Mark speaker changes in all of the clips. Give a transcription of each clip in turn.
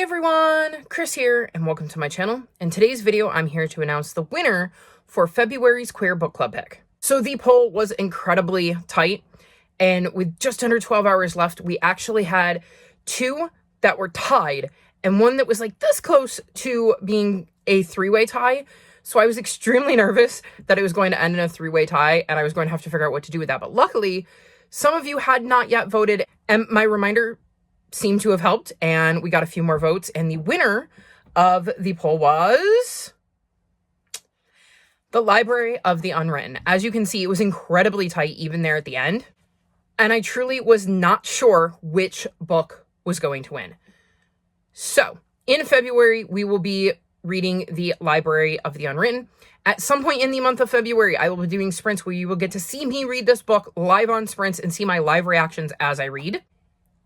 Speaker 1: everyone, Chris here, and welcome to my channel. In today's video, I'm here to announce the winner for February's Queer Book Club pick. So the poll was incredibly tight, and with just under 12 hours left, we actually had two that were tied, and one that was like this close to being a three-way tie. So I was extremely nervous that it was going to end in a three-way tie, and I was going to have to figure out what to do with that. But luckily, some of you had not yet voted, and my reminder seemed to have helped, and we got a few more votes, and the winner of the poll was The Library of the Unwritten. As you can see, it was incredibly tight even there at the end, and I truly was not sure which book was going to win. So in February, we will be reading The Library of the Unwritten. At some point in the month of February, I will be doing sprints where you will get to see me read this book live on sprints and see my live reactions as I read.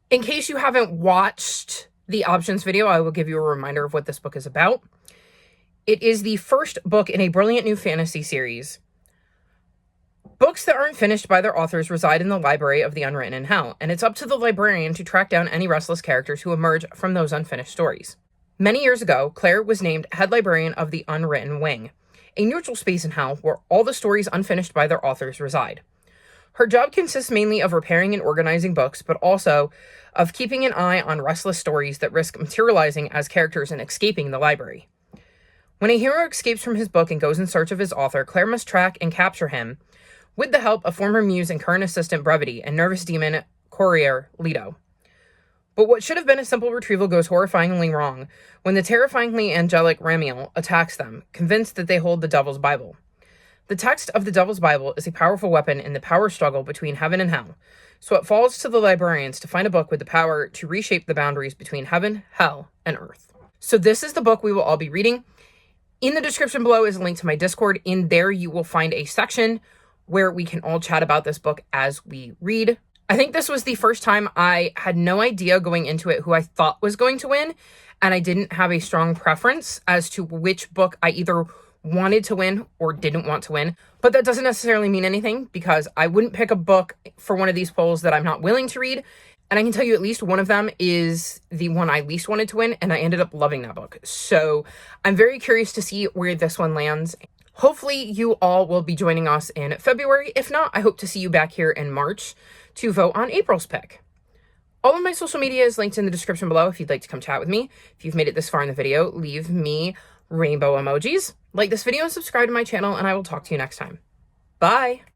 Speaker 1: In case you haven't watched the options video, I will give you a reminder of what this book is about. It is the first book in a brilliant new fantasy series. Books that aren't finished by their authors reside in the Library of the Unwritten in Hell, and it's up to the librarian to track down any restless characters who emerge from those unfinished stories. Many years ago, Claire was named head librarian of the Unwritten Wing, a neutral space in Hell where all the stories unfinished by their authors reside. Her job consists mainly of repairing and organizing books, but also of keeping an eye on restless stories that risk materializing as characters and escaping the library. When a hero escapes from his book and goes in search of his author, Claire must track and capture him with the help of former muse and current assistant Brevity and nervous demon courier Leto. But what should have been a simple retrieval goes horrifyingly wrong when the terrifyingly angelic Ramiel attacks them, convinced that they hold the Devil's Bible. The text of the Devil's Bible is a powerful weapon in the power struggle between heaven and hell, so it falls to the librarians to find a book with the power to reshape the boundaries between heaven, hell, and earth. So this is the book we will all be reading. In the description below is a link to my Discord. In there you will find a section where we can all chat about this book as we read. I think this was the first time I had no idea going into it who I thought was going to win, and I didn't have a strong preference as to which book I either wanted to win or didn't want to win. But that doesn't necessarily mean anything, because I wouldn't pick a book for one of these polls that I'm not willing to read. And I can tell you at least one of them is the one I least wanted to win, and I ended up loving that book. So I'm very curious to see where this one lands. Hopefully you all will be joining us in February. If not, I hope to see you back here in March to vote on April's pick. All of my social media is linked in the description below if you'd like to come chat with me. If you've made it this far in the video, leave me rainbow emojis. Like this video and subscribe to my channel, and I will talk to you next time. Bye!